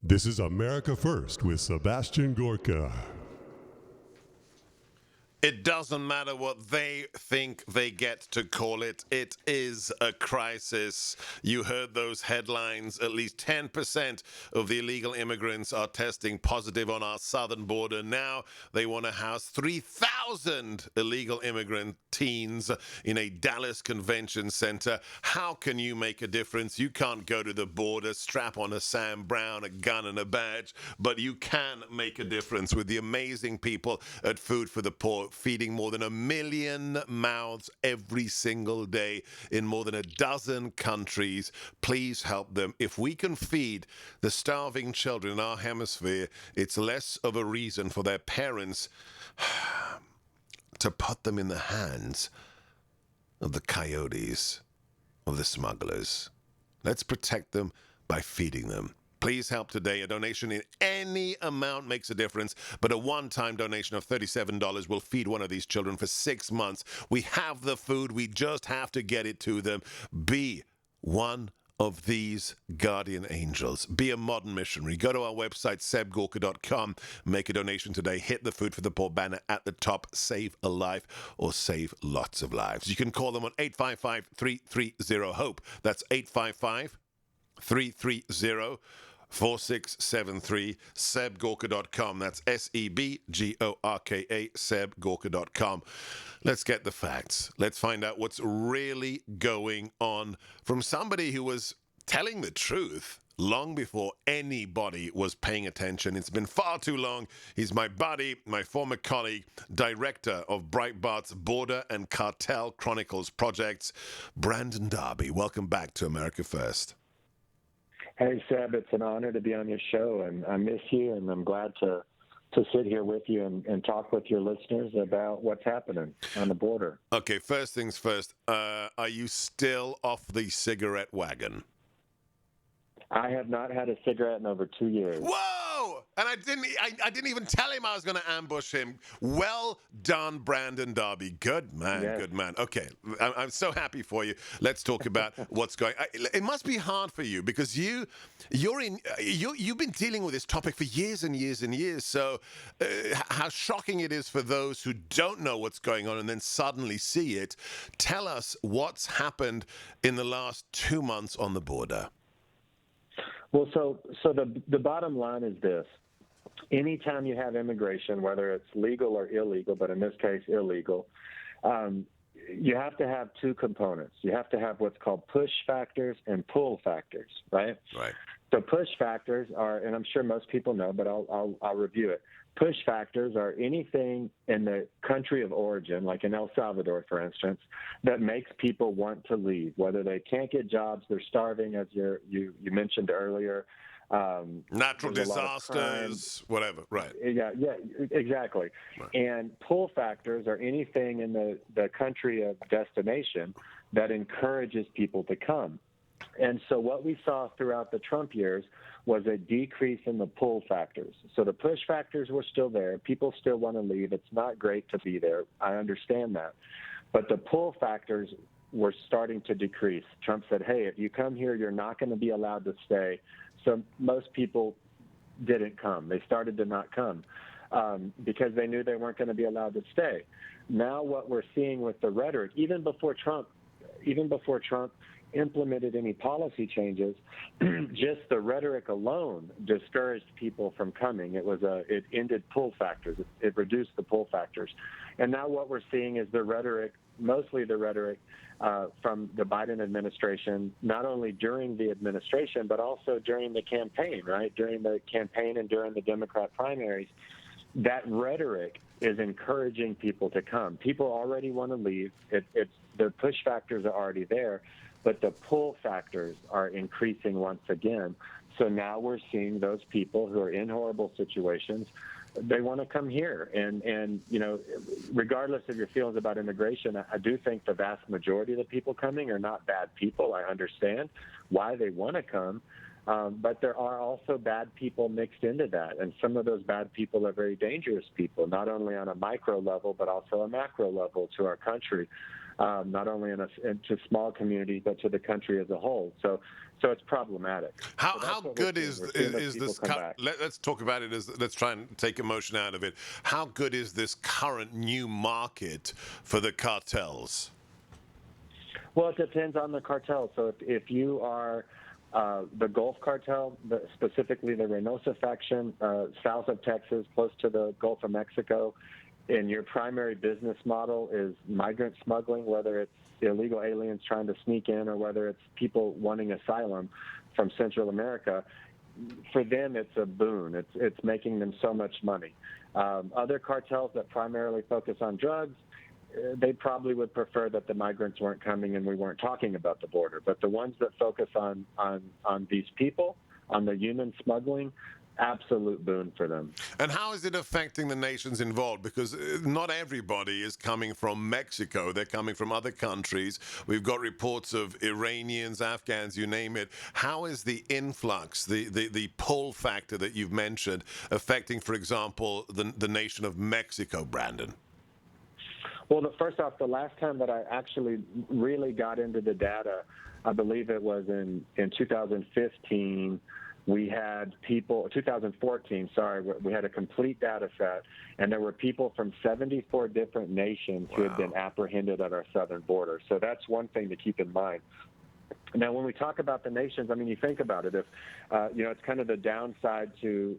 This is America First with Sebastian Gorka. It doesn't matter what they think they get to call it. It is a crisis. You heard those headlines. At least 10% of the illegal immigrants are testing positive on our southern border. Now they want to house 3,000 illegal immigrant teens in a Dallas convention center. How can you make a difference? You can't go to the border, strap on a Sam Brown, a gun and a badge, but you can make a difference with the amazing people at Food for the Poor, feeding more than 1 million mouths every single day in more than a dozen countries. Please help them. If we can feed the starving children in our hemisphere, it's less of a reason for their parents to put them in the hands of the coyotes, of the smugglers. Let's protect them by feeding them. Please help today. A donation in any amount makes a difference, but a one-time donation of $37 will feed one of these children for 6 months. We have the food. We just have to get it to them. Be one of these guardian angels. Be a modern missionary. Go to our website, sebgorka.com. Make a donation today. Hit the Food for the Poor banner at the top. Save a life or save lots of lives. You can call them on 855-330-HOPE. That's 855-330-4673, sebgorka.com. That's SEBGORKA, sebgorka.com. Let's get the facts. Let's find out what's really going on from somebody who was telling the truth long before anybody was paying attention. It's been far too long. He's my buddy, my former colleague, director of Breitbart's Border and Cartel Chronicles projects, Brandon Darby. Welcome back to America First. Hey, Seb, it's an honor to be on your show, and I miss you, and I'm glad to sit here with you and talk with your listeners about what's happening on the border. Okay, first things first, are you still off the cigarette wagon? I have not had a cigarette in over 2 years. Whoa! And I didn't even tell him I was going to ambush him. Well done, Brandon Darby. Good man, Yes. Good man. Okay, I'm so happy for you. Let's talk about what's going on. It must be hard for you because you've been dealing with this topic for years and years and years. So how shocking it is for those who don't know what's going on and then suddenly see it. Tell us what's happened in the last 2 months on the border. Well, so the bottom line is this. Anytime you have immigration, whether it's legal or illegal, but in this case illegal, you have to have two components. You have to have what's called push factors and pull factors, right? Right. So push factors are, and I'm sure most people know, but I'll review it. Push factors are anything in the country of origin, like in El Salvador, for instance, that makes people want to leave, whether they can't get jobs, they're starving, as you mentioned earlier. Natural disasters, whatever, right. Yeah, exactly. Right. And pull factors are anything in the country of destination that encourages people to come. And so what we saw throughout the Trump years was a decrease in the pull factors. So the push factors were still there. People still want to leave. It's not great to be there. I understand that. But the pull factors were starting to decrease. Trump said, hey, if you come here, you're not going to be allowed to stay. So most people didn't come. They started to not come because they knew they weren't going to be allowed to stay. Now what we're seeing with the rhetoric, even before Trump implemented any policy changes, just the rhetoric alone discouraged people from coming. It ended pull factors. It reduced the pull factors. And now what we're seeing is the rhetoric, mostly the rhetoric from the Biden administration, not only during the administration, but also during the campaign, right? During the campaign and during the Democrat primaries. That rhetoric is encouraging people to come. People already want to leave. The push factors are already there, but the pull factors are increasing once again. So now we're seeing those people who are in horrible situations, they want to come here. And you know, regardless of your feelings about immigration, I do think the vast majority of the people coming are not bad people. I understand why they want to come. But there are also bad people mixed into that. And some of those bad people are very dangerous people, not only on a micro level, but also a macro level to our country. not only to small communities but to the country as a whole. So it's problematic. How good is this? Let's talk about it. Let's try and take emotion out of it. How good is this current new market for the cartels? Well, it depends on the cartel. So if you are the Gulf cartel, specifically the Reynosa faction, south of Texas, close to the Gulf of Mexico, and your primary business model is migrant smuggling, whether it's illegal aliens trying to sneak in or whether it's people wanting asylum from Central America, for them it's a boon. It's making them so much money. Other cartels that primarily focus on drugs, they probably would prefer that the migrants weren't coming and we weren't talking about the border. But the ones that focus on these people, on the human smuggling, absolute boon for them. And how is it affecting the nations involved? Because not everybody is coming from Mexico. They're coming from other countries. We've got reports of Iranians, Afghans, you name it. How is the influx, the pull factor that you've mentioned, affecting, for example, the nation of Mexico, Brandon? Well, first off, the last time that I actually really got into the data, I believe it was in 2015. We had people, 2014, sorry, we had a complete data set, and there were people from 74 different nations who had been apprehended at our southern border. So that's one thing to keep in mind. Now, when we talk about the nations, I mean, you think about it. If it's kind of the downside to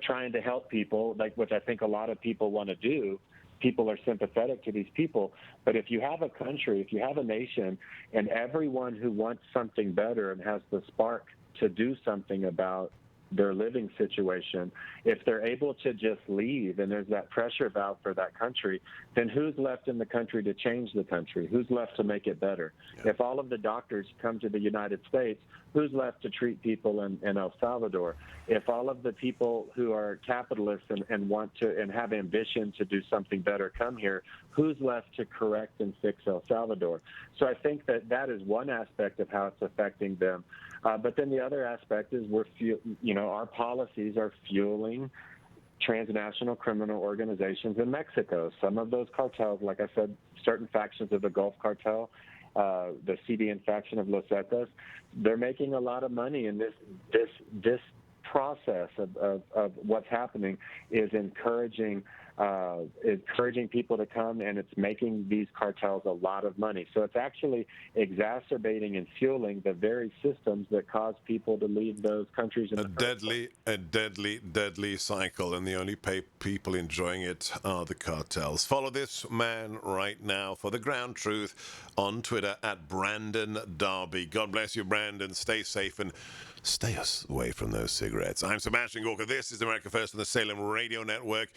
trying to help people, like which I think a lot of people want to do. People are sympathetic to these people, but if you have a country, if you have a nation, and everyone who wants something better and has the spark to do something about their living situation, if they're able to just leave and there's that pressure valve for that country, then who's left in the country to change the country? Who's left to make it better? Yeah. If all of the doctors come to the United States, who's left to treat people in El Salvador? If all of the people who are capitalists and want to and have ambition to do something better come here, who's left to correct and fix El Salvador? So I think that is one aspect of how it's affecting them. But then the other aspect is our policies are fueling transnational criminal organizations in Mexico. Some of those cartels, like I said, certain factions of the Gulf cartel, the CDN faction of Los Zetas, they're making a lot of money, and this process of what's happening is encouraging people to come, and it's making these cartels a lot of money. So it's actually exacerbating and fueling the very systems that cause people to leave those countries. A deadly cycle, and the only people enjoying it are the cartels. Follow this man right now for the ground truth on Twitter at Brandon Darby. God bless you, Brandon. Stay safe and stay us away from those cigarettes. I'm Sebastian Gorka. This is America First on the Salem Radio Network.